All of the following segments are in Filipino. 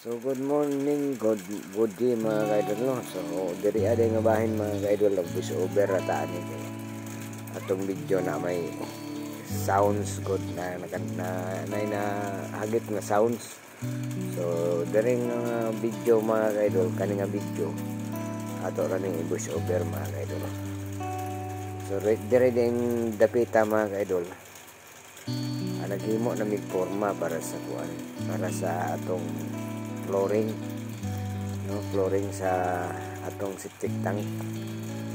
So good morning, good day mga ka-idol no. So diri aday nga bahin mga ka-idol of voice over ataan ni atong video na may sounds good na hagit nga sounds. So diri nga video mga ka-idol kani nga video ato ra ning voice over mga ka-idol. So diri din dapita mga ka-idol. Naghimo na mig forma para sa kuan, para sa atong flooring, no, flooring sa atong septic tank.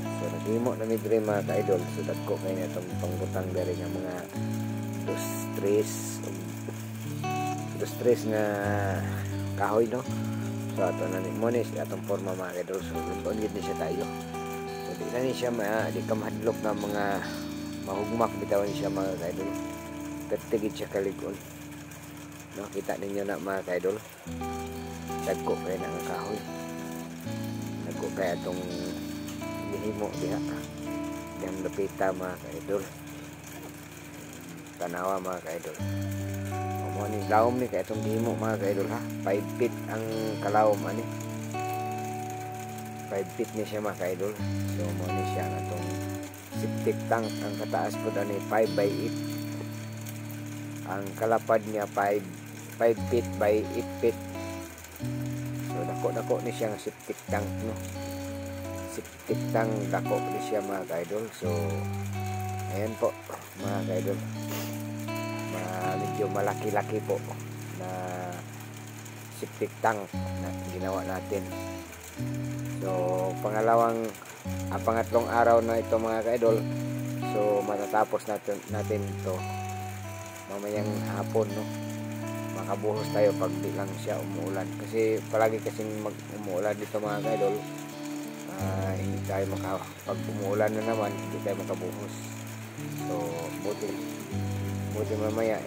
So naghimo na mig mga ka-idol, so dagko kay atong pangbutang diri nga mga dos tres nga kahoy no. So ato na ni monis atong forma mga ka-idol, so lubon gid ni siya tayo. So di na ni siya di ka mahadlok na mga mahugmak bitaw ni siya mga ka-idol. Pertigid siya kalikon. No, kita ninyo na mga ka-idol. Dagko kay nang kahoy. Dagko kay atong gihimo diha. Diyang lapita mga ka-idol. Tanawa mga ka-idol. Mo ni lawom ni kay atong gihimo mga ka-idol ha. 5 feet ang kalawom ani. 5 feet ni siya mga ka-idol. So mo ni siya atong septic tank. Ang kataas po ani 5 by 8. Ang kalapad niya 5 feet by 8 feet. So dako ni siya ng septic tank no. Septic tank dako ni siya mga ka-idol. So ayan po mga ka-idol. Medyo malaki-laki po na septic tank na ginawa natin. So pangatlong araw na ito mga ka-idol. So matatapos natin ito mamayang hapon no. Makabuhos tayo pag di lang siya umuulan kasi palagi kasing umuulan dito mga ka-idol. Hindi tayo pag umuulan na naman hindi tayo makabuhos. So buti mamayang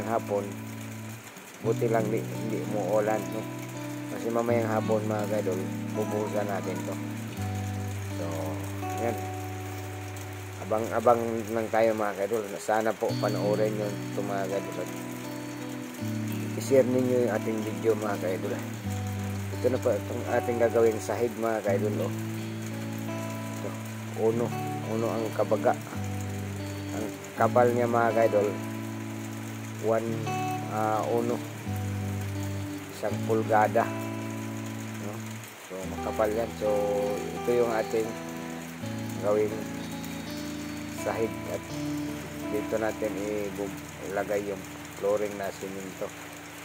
hapon buti lang hindi umuulan no. Kasi mamayang hapon mga ka-idol bubuhusan natin to. So yan, abang lang tayo mga ka-idol. Sana po panoorin nyo ito mga ka-idol. I-share ninyo yung ating video mga ka-idol. Ito na po itong ating gagawing sahig mga ka-idol. Ito, uno ang kabaga. Ang kapal niya mga ka-idol 1 pulgada no? So makapal yan. So ito yung ating gawing sahig at dito natin ilagay yung flooring na simento.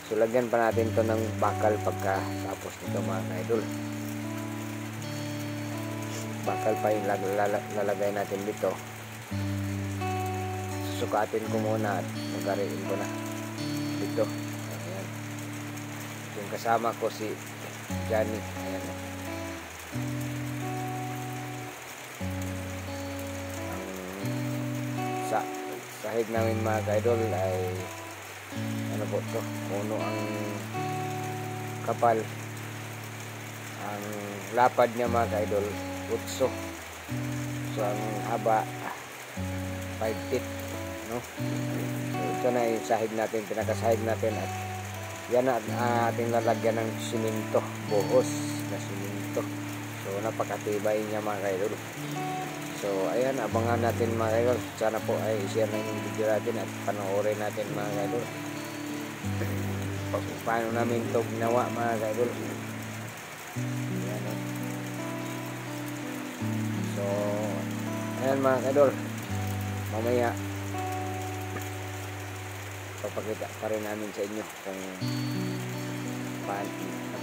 So lagyan pa natin to ng bakal pagka tapos nito mga ka-idol. Bakal pa yung lalagay natin dito. Susukatin ko muna at magariin ko na dito. Ayan. Yung kasama ko si Johnny. Ayan. Sahig namin mga ka-idol ay ano po to, uno ang kapal, ang lapad niya mga ka-idol 8. So ang haba 5 feet no. So, ito na yung sahig natin, pinakasahig natin at yan na ating lalagyan ng simento, buhos na simento. So napakatibay niya mga ka-idol. So ayan, abangan natin mga ka-idol. Sana po ay i-share na yung video natin at panoorin natin mga ka-idol. Paano namin ito ginawa mga ka-idol. Ayan, no? So ayan mga ka-idol, mamaya papakita pa rin namin sa inyo kung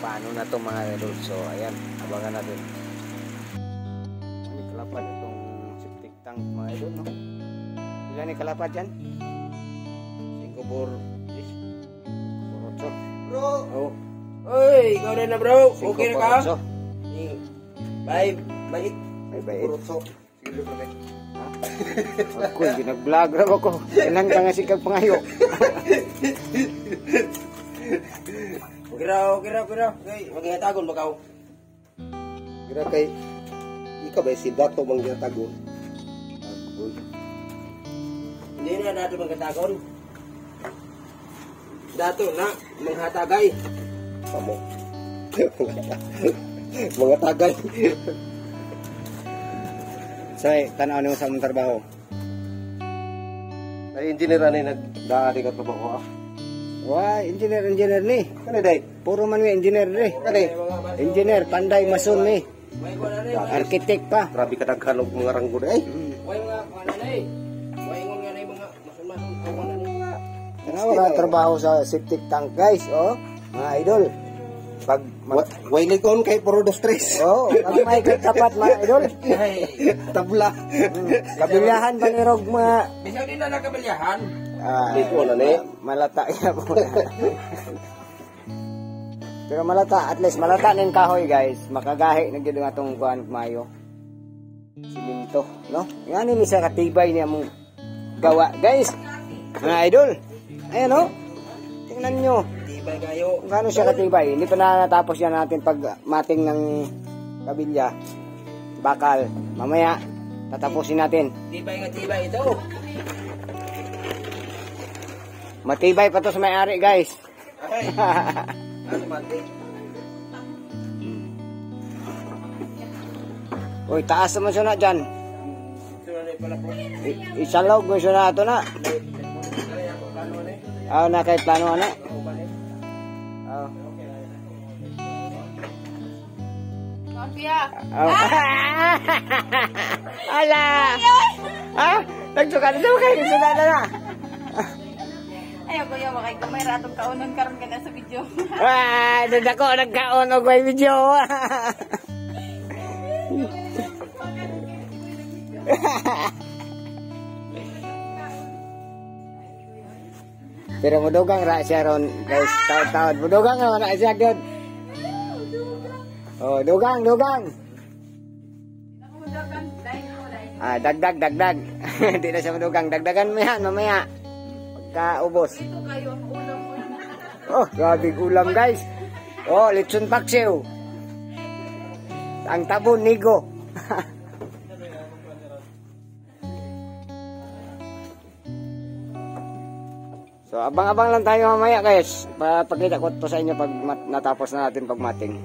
paano na ito mga ka-idol. So ayan, abangan natin. Kalapad itong septic tank mga idol no. Ilan ni kalapad dyan? 5 por 8. Bro! Oh. Oy! Ikaw rin na bro! Okay na ka? 5 by 8. Sige bro kami. Ako, ginag-vlog raw ako. Kailan ka nga sikag pangayo. Okay raw. Mag-ihatagon ba ka? Kira kay ikaw ba si Dato bang ginatagon? Hindi na Dato bang ginatagon. Dato na manghatagay. mo. Mga tagay. Say, tanaw nimo sa mong trabaho. Ay, engineer na nagdaari ka trabaho ha? Wah, engineer ni. Kani day? Puro man mi engineer ni. Kani? Engineer, panday mason ni. Arkitek pa. Grabe ka daghan og mga ranggo day. Way mga kananay. Way nga nay mga masun-masun kawanan ni. Tanaw ra trabaho sa septic tank, guys, oh. Mga idol. Pag Way likon kay puro dos tres. oh, pag may katapat mga idol. Tabla. Kabilyahan pa ni Rog mga Bisaw din na nakabalyahan. Liko na ni. malata ya po. Pero malata, at least malata ning kahoy, guys. Makagahi na gyud nga tong kuan mayo. Siminto, no? Ngani ni sa katibay niya mong gawa, guys. Mga idol. Ayan, no? Tingnan nyo. Tibay kayo. Kung gaano siya katibay. Hindi pa na natapos yan natin pag mating ng kabilya. Bakal. Mamaya, tatapusin natin. Tibay nga tibay ito. Matibay pa to sa may-ari, guys. Ay. Ano mati? Uy, taas naman siya na dyan. Ito na ni pala po. Isalog mo siya na ito na. Kaya ako plano ni. Na kay plano na. Oh. Mafia. Oh. Ala! Ah, nagsuka na kayo. Sunod na. Ayaw ko yung makay kamay ratong kaunon karon ka na sa video. Dadako nagkaon og may video. Pero mudugang ra siya ron, guys. Taon-taon. Mudugang ra siya gyud. Oh, dugang. Dagdag. Hindi na siya mudugang. Dagdagan mo yan, mamaya. Pagkaubos. Ito kayo ang ulam mo. Oh, grabe ulam, guys. Oh, litson paksiw. Ang tabon, nigo. So, abang-abang lang tayo mamaya, guys. Papakita ko to sa inyo pag natapos na natin pagmating.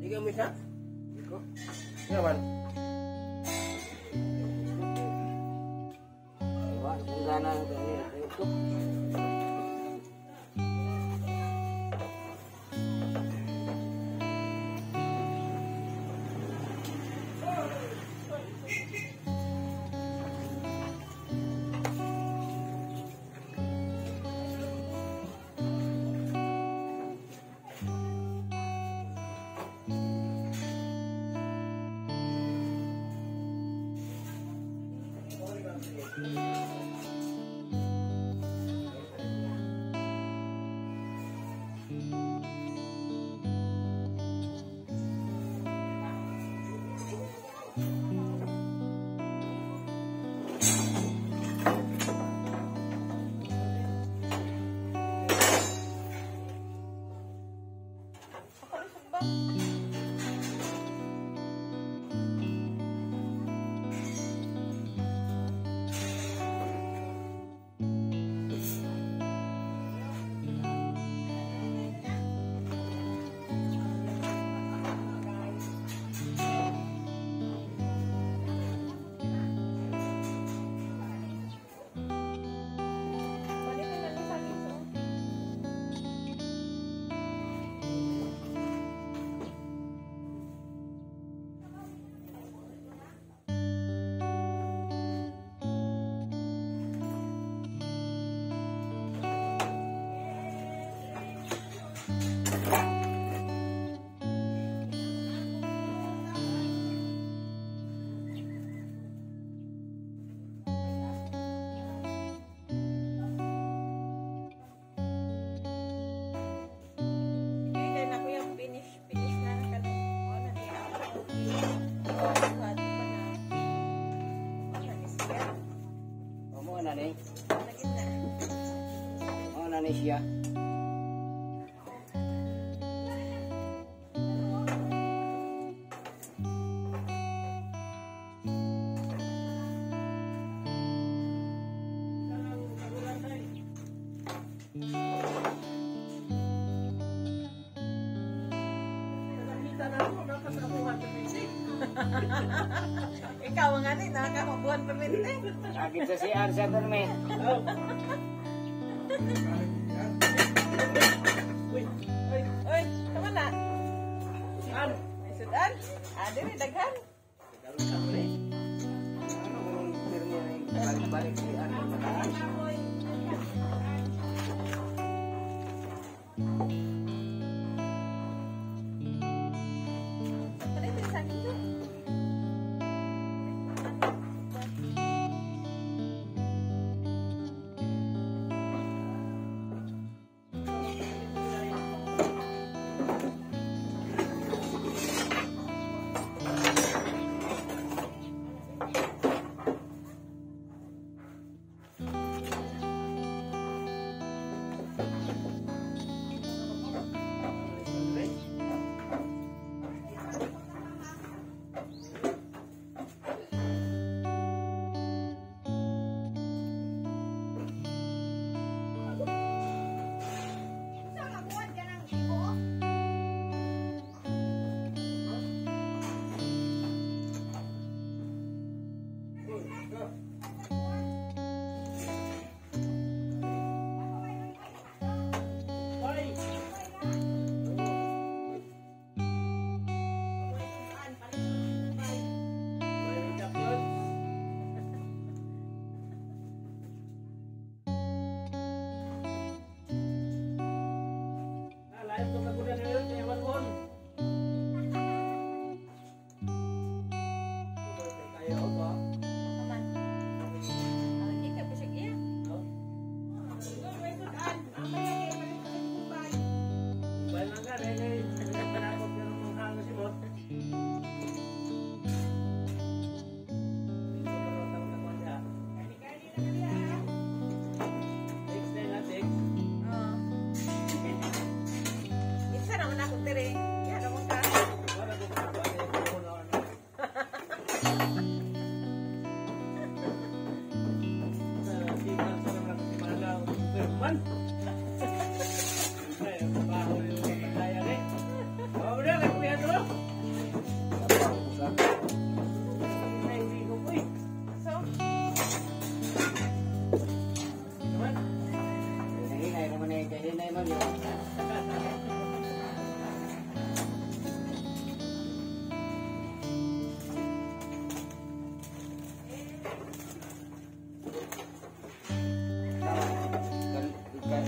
Ikaw mo siya? Ikaw man. Kung gana ito. Siya. Ikaw nga rin, nakakabuhan permente. Sakit sa CR sa permit. Uy, tama na. Sudan? May sudan? Dili, daghan. Balik-balik CR.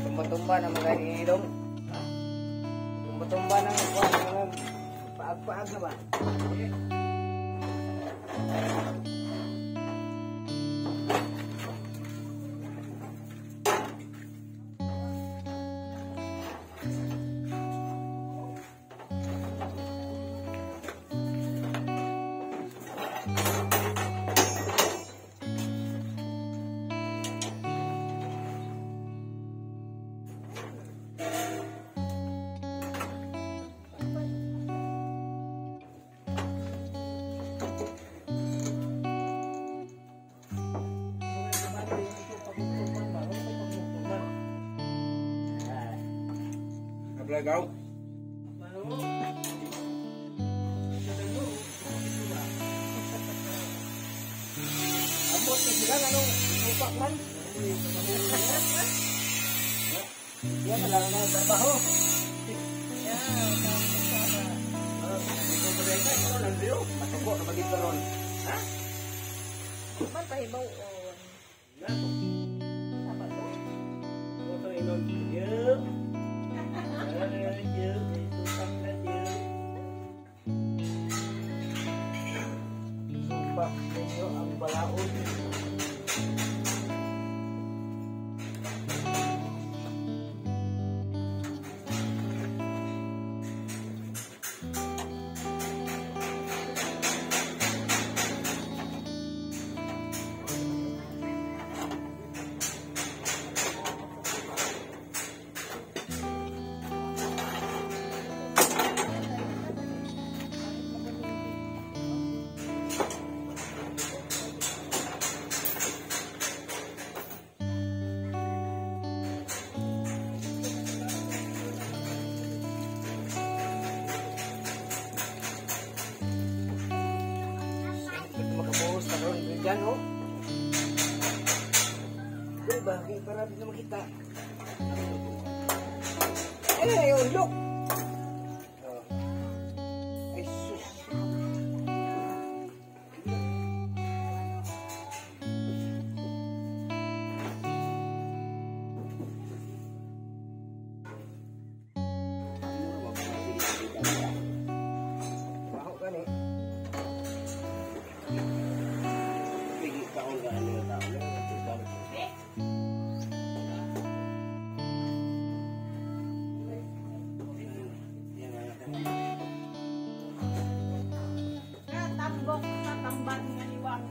Tumba-tumba na mga ilong. Tumba-tumba na mga paag-paag na ba? Maglagaw. Ambot na sila, ano, upak man. Yan na lang ang trabaho. Matubo na maging karon. Ha? Man pahibaw on. Sama to. Ito inon. Yuk. Yuk. Itu pangkat yuk. Sumpah ninyo ang balaod. Makabuhos na ron dyan, oh. Diba? Para di na makita. Yun, look! Ay, sus. Baho ka ni. Pigi taon ka ano yung tao na. Tambok sa tamban nga liwang.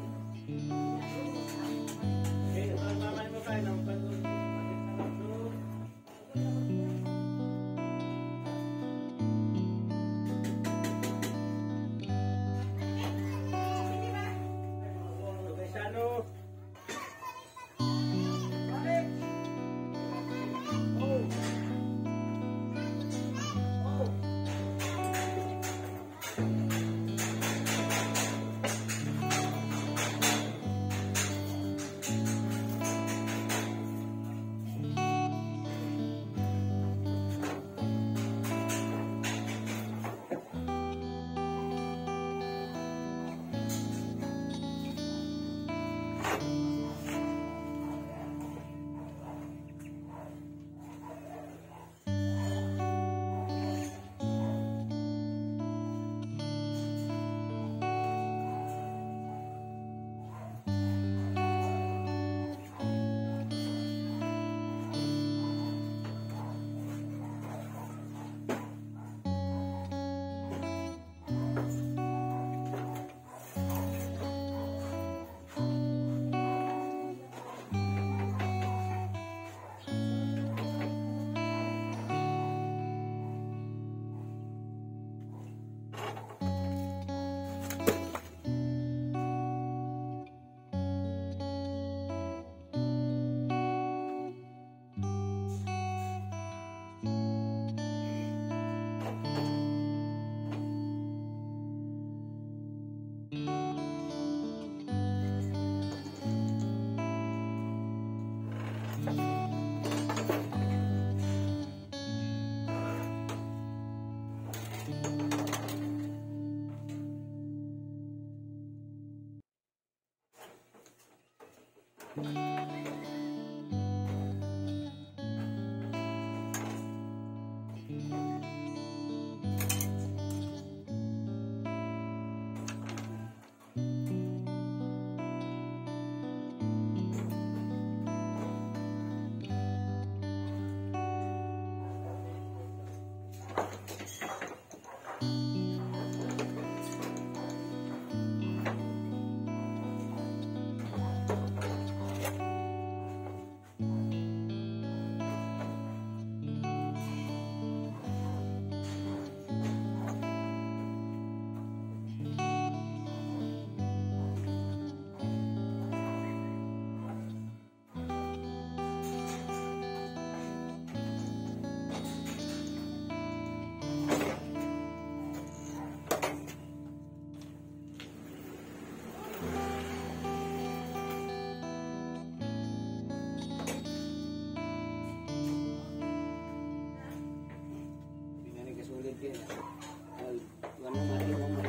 Ano mari mo mari.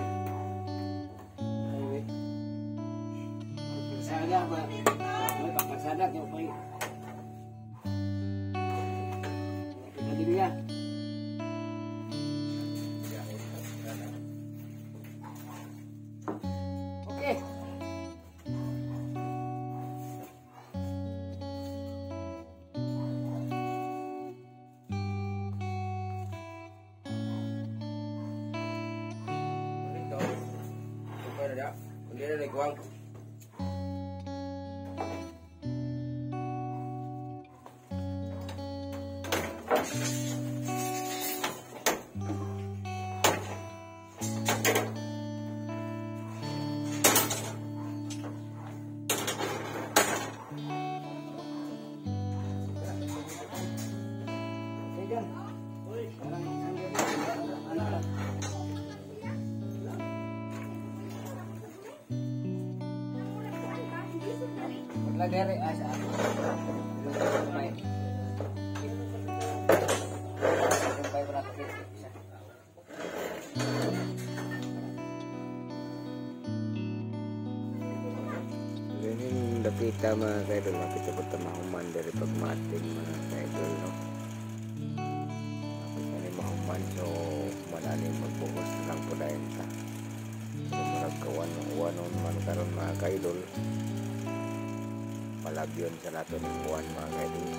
Ay. Sana ba? May papasada ko pa. Hindi niya. Okay. Hindi na nagwang. Lagere asa. May. Sampai berapa kilo? Ganyan dapita mga kaidol, lapit ako tamahuman dari pagmating mga kaidol, no? Lapit na ni mahuman, so malalim magbuhos na lang po dahil ka. So maragkawan man karon mga kaidol. Palabyon sa nato ng buwan mga kaidol,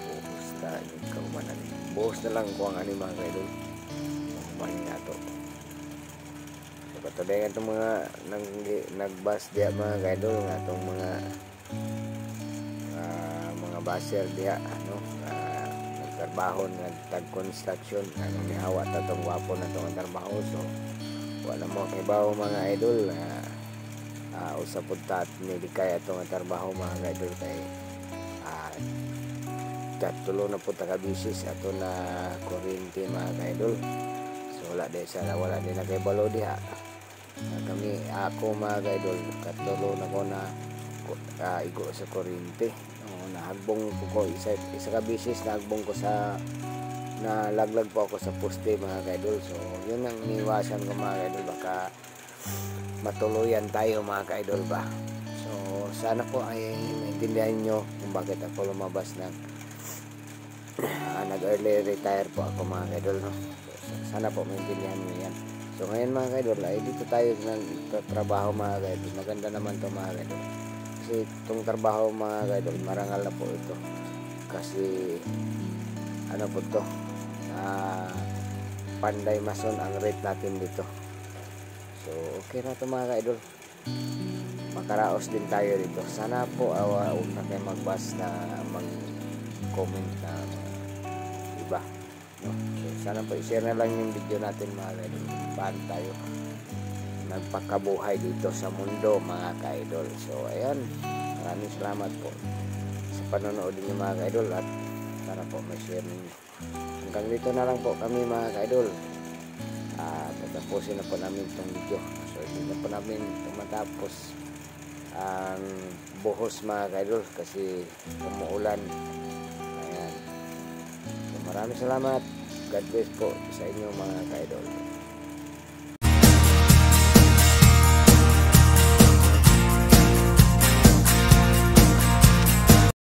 buhos na yung kaumanan. Buhos na lang kung ang ano mga kaidol, mahuman nga to. So katabi itong mga nagbas diya mga kaidol, nga itong mga baser diya, ano, nagtrabaho, nagtag-construction, nihawa na itong wapo na itong trabaho. So wala mo kibaw mga idol, usapod tat ni kaya itong trabaho mga kaidol kay tulo na po tagabisis ato na kuryente mga kaidol. So wala din na kay balo diha. Kami ako mga kaidol katulo na ko na igo sa kuryente. Nahagbong ko isa ka bisis, nahagbong ko sa nalaglag po ako sa poste mga kaidol. So yun ang iniwasan ko mga kaidol, baka matuluyan tayo mga kaidol ba. So sana po ay maintindihan nyo kung bakit ako lumabas nag-early retire po ako mga kaidol, no? So, sana po maintindihan nyo yan. So ngayon mga kaidol ay dito tayo trabaho mga kaidol. Maganda naman to mga kaidol, kasi itong trabaho mga kaidol marangal na po ito, kasi ano po to, panday mason ang rate natin dito. So okay na to mga kaidol, makaraos din tayo dito. Sana po huwag na kayo magbas na mag-comment na iba, no? So sana po i-share na lang yung video natin mga kaidol, paano tayo nagpakabuhay dito sa mundo mga kaidol. So ayan, maraming salamat po sa panonood niyo mga kaidol, at sana po may share ninyo. Hanggang dito na lang po kami mga kaidol. Tatapusin na po namin itong video. So hindi na po namin matapos ang buhos mga kaidol kasi umuulan. Ayan. So maraming salamat. God bless po sa inyo mga kaidol.